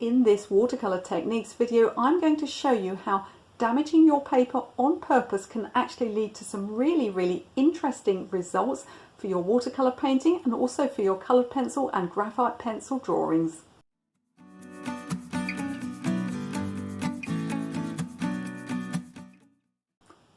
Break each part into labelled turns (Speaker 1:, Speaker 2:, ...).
Speaker 1: In this watercolor techniques video, I'm going to show you how damaging your paper on purpose can actually lead to some really interesting results for your watercolor painting and also for your colored pencil and graphite pencil drawings.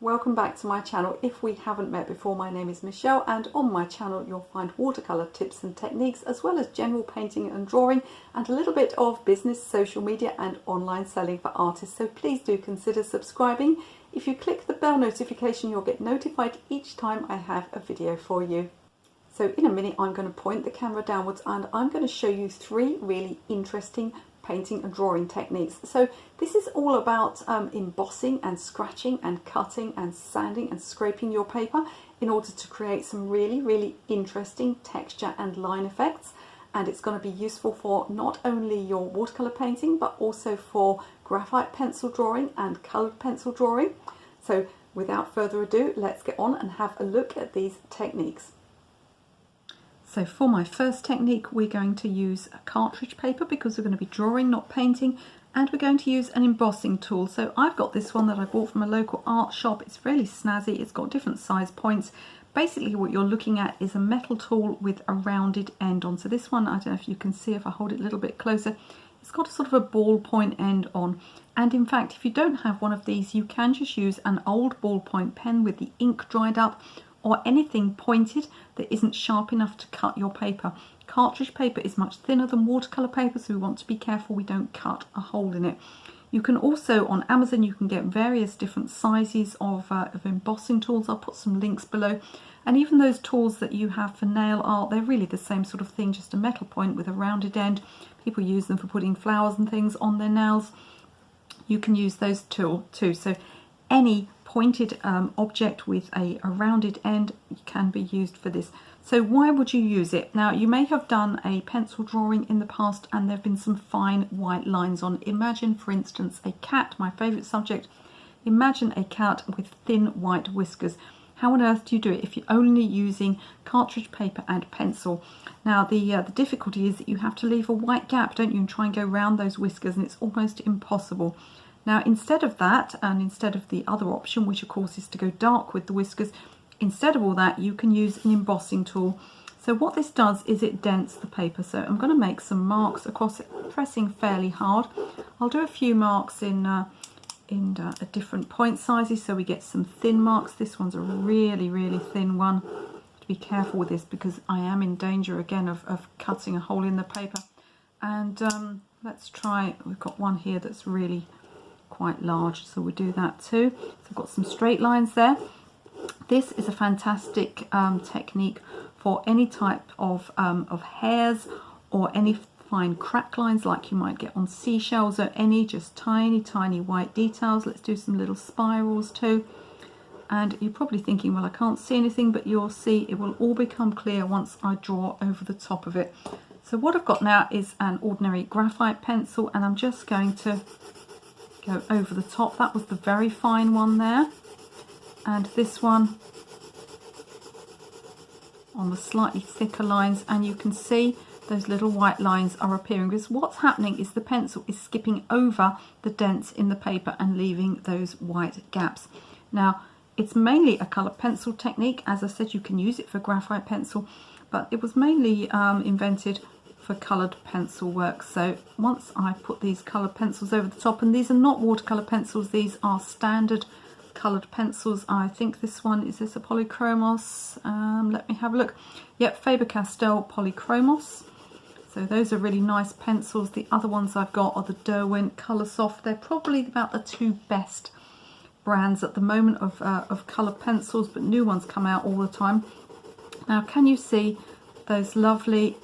Speaker 1: Welcome back to my channel. If we haven't met before, my name is Michelle, and on my channel you'll find watercolor tips and techniques as well as general painting and drawing and a little bit of business, social media and online selling for artists. So please do consider subscribing. If you click the bell notification, you'll get notified each time I have a video for you. So in a minute I'm going to point the camera downwards and I'm going to show you three really interesting painting and drawing techniques. So this is all about embossing and scratching and cutting and sanding and scraping your paper in order to create some really interesting texture and line effects. And it's going to be useful for not only your watercolor painting but also for graphite pencil drawing and colored pencil drawing. So without further ado, let's get on and have a look at these techniques. So for my first technique, we're going to use a cartridge paper because we're going to be drawing, not painting, and we're going to use an embossing tool. So I've got this one that I bought from a local art shop. It's really snazzy. It's got different size points. Basically what you're looking at is a metal tool with a rounded end on. So this one, I don't know if you can see if I hold it a little bit closer, it's got a sort of a ballpoint end on. And in fact, if you don't have one of these, you can just use an old ballpoint pen with the ink dried up, or anything pointed that isn't sharp enough to cut your paper. Cartridge paper is much thinner than watercolor paper, so we want to be careful we don't cut a hole in it. You can also, on Amazon, you can get various different sizes of embossing tools. I'll put some links below. And even those tools that you have for nail art, they're really the same sort of thing, just a metal point with a rounded end. People use them for putting flowers and things on their nails. You can use those too. So any pointed object with a rounded end can be used for this. So why would you use it? Now, you may have done a pencil drawing in the past and there have been some fine white lines on. Imagine, for instance, a cat, my favourite subject. Imagine a cat with thin white whiskers. How on earth do you do it if you're only using cartridge paper and pencil? Now, the difficulty is that you have to leave a white gap, don't you, and try and go round those whiskers, and it's almost impossible. Now, instead of that, and instead of the other option, which of course is to go dark with the whiskers, instead of all that, you can use an embossing tool. So what this does is it dents the paper. So I'm going to make some marks across it, pressing fairly hard. I'll do a few marks in a different point sizes so we get some thin marks. This one's a really thin one. To be careful with this because I am in danger again of cutting a hole in the paper. And let's try, we've got one here that's really quite large, so we'll do that too. So I've got some straight lines there. This is a fantastic technique for any type of hairs or any fine crack lines like you might get on seashells, or any just tiny white details. Let's do some little spirals too. And you're probably thinking, well, I can't see anything, but you'll see it will all become clear once I draw over the top of it. So what I've got now is an ordinary graphite pencil, and I'm just going to go over the top. That was the very fine one there, and this one on the slightly thicker lines, and you can see those little white lines are appearing because what's happening is the pencil is skipping over the dents in the paper and leaving those white gaps. Now, it's mainly a colored pencil technique. As I said, you can use it for graphite pencil, but it was mainly invented for coloured pencil work. So once I put these coloured pencils over the top, and these are not watercolour pencils, these are standard coloured pencils. I think this one, is this a Polychromos? Let me have a look. Yep, Faber-Castell Polychromos. So those are really nice pencils. The other ones I've got are the Derwent Coloursoft. They're probably about the two best brands at the moment of coloured pencils, but new ones come out all the time. Now, can you see those lovely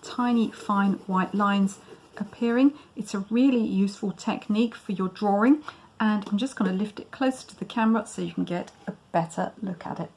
Speaker 1: tiny fine white lines appearing? It's a really useful technique for your drawing, and I'm just going to lift it closer to the camera so you can get a better look at it.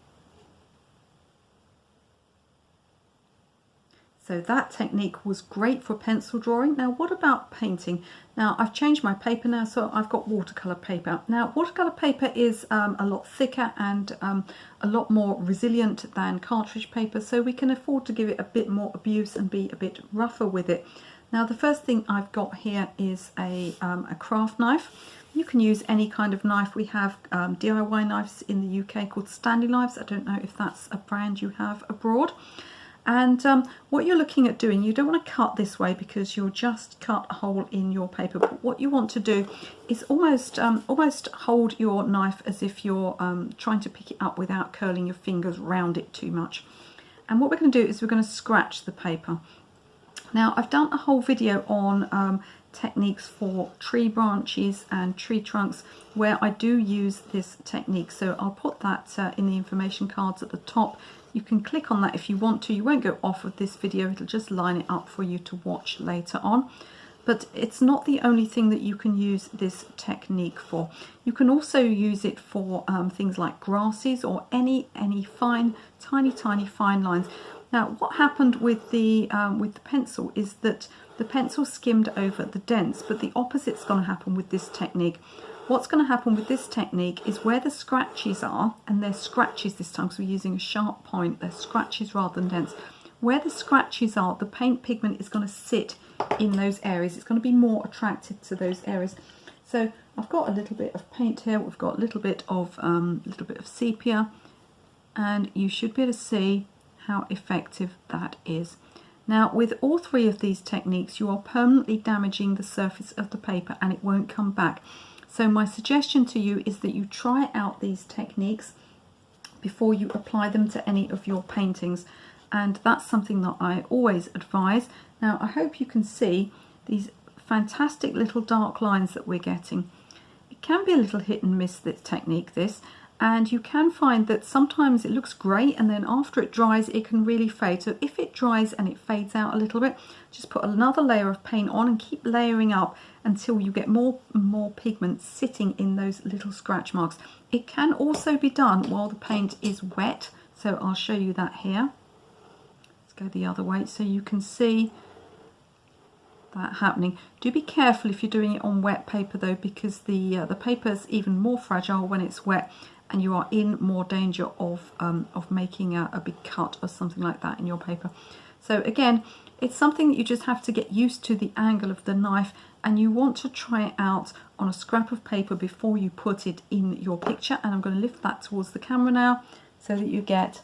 Speaker 1: So that technique was great for pencil drawing. Now, what about painting? Now, I've changed my paper now, so I've got watercolor paper. Now, watercolor paper is a lot thicker and a lot more resilient than cartridge paper, so we can afford to give it a bit more abuse and be a bit rougher with it. Now the first thing I've got here is a craft knife. You can use any kind of knife. We have DIY knives in the UK called Stanley knives. I don't know if that's a brand you have abroad. And what you're looking at doing, you don't want to cut this way because you'll just cut a hole in your paper. But what you want to do is almost hold your knife as if you're trying to pick it up without curling your fingers round it too much. And what we're going to do is we're going to scratch the paper. Now I've done a whole video on techniques for tree branches and tree trunks where I do use this technique, so I'll put that in the information cards at the top. You can click on that if you want to. You won't go off of this video, it'll just line it up for you to watch later on. But it's not the only thing that you can use this technique for. You can also use it for things like grasses or any fine, tiny fine lines. Now what happened with the pencil is that the pencil skimmed over the dents, but the opposite's going to happen with this technique. What's going to happen with this technique is where the scratches are, and they're scratches this time because we're using a sharp point, they're scratches rather than dents. Where the scratches are, the paint pigment is going to sit in those areas. It's going to be more attracted to those areas. So I've got a little bit of paint here, we've got a little bit of sepia, and you should be able to see how effective that is. Now with all three of these techniques you are permanently damaging the surface of the paper and it won't come back. So my suggestion to you is that you try out these techniques before you apply them to any of your paintings, and that's something that I always advise. Now I hope you can see these fantastic little dark lines that we're getting. It can be a little hit and miss, this technique, and you can find that sometimes it looks great and then after it dries it can really fade. So if it dries and it fades out a little bit, just put another layer of paint on and keep layering up until you get more and more pigment sitting in those little scratch marks. It can also be done while the paint is wet, so I'll show you that here. Let's go the other way so you can see that happening. Do be careful if you're doing it on wet paper though, because the paper is even more fragile when it's wet, and you are in more danger of making a big cut or something like that in your paper. So again, it's something that you just have to get used to the angle of the knife, and you want to try it out on a scrap of paper before you put it in your picture. And I'm going to lift that towards the camera now so that you get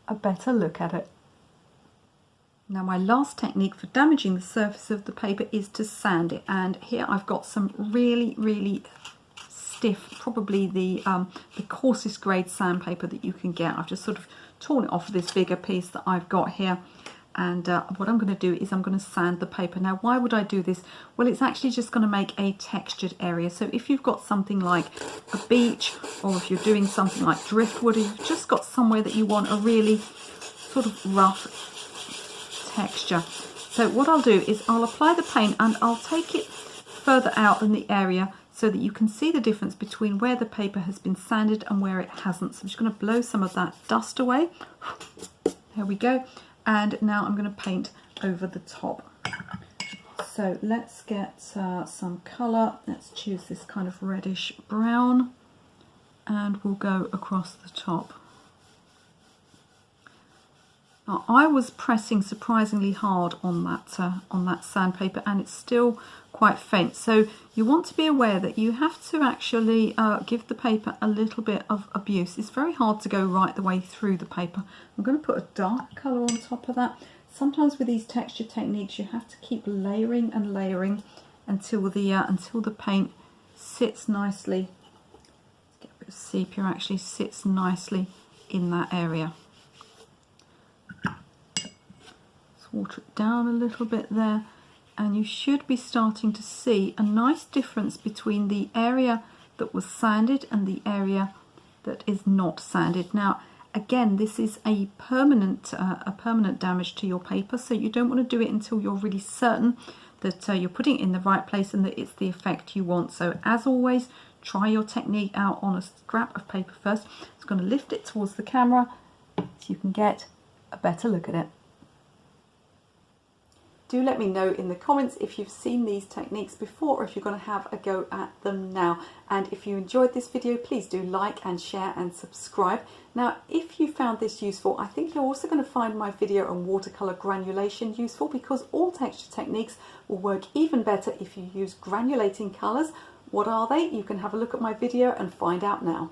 Speaker 1: a better look at it. Now my last technique for damaging the surface of the paper is to sand it, and here I've got some really stiff, probably the coarsest grade sandpaper that you can get. I've just sort of torn it off this bigger piece that I've got here, and what I'm going to do is I'm going to sand the paper. Now why would I do this? Well, it's actually just going to make a textured area. So if you've got something like a beach, or if you're doing something like driftwood, or you've just got somewhere that you want a really sort of rough texture. So what I'll do is I'll apply the paint and I'll take it further out in the area so that you can see the difference between where the paper has been sanded and where it hasn't. So I'm just going to blow some of that dust away. There we go. And now I'm going to paint over the top. So let's get some colour. Let's choose this kind of reddish brown and we'll go across the top. Now, I was pressing surprisingly hard on that sandpaper and it's still quite faint. So you want to be aware that you have to actually give the paper a little bit of abuse. It's very hard to go right the way through the paper. I'm going to put a dark colour on top of that. Sometimes with these texture techniques you have to keep layering and layering until the paint sits nicely. Let's get a bit of sepia, actually sits nicely in that area. Water it down a little bit there, and you should be starting to see a nice difference between the area that was sanded and the area that is not sanded. Now again, this is a permanent damage to your paper, so you don't want to do it until you're really certain that you're putting it in the right place and that it's the effect you want. So as always, try your technique out on a scrap of paper first. I'm going to lift it towards the camera so you can get a better look at it. Do let me know in the comments if you've seen these techniques before or if you're going to have a go at them now. And if you enjoyed this video, please do like and share and subscribe. Now, if you found this useful, I think you're also going to find my video on watercolor granulation useful, because all texture techniques will work even better if you use granulating colors. What are they? You can have a look at my video and find out now.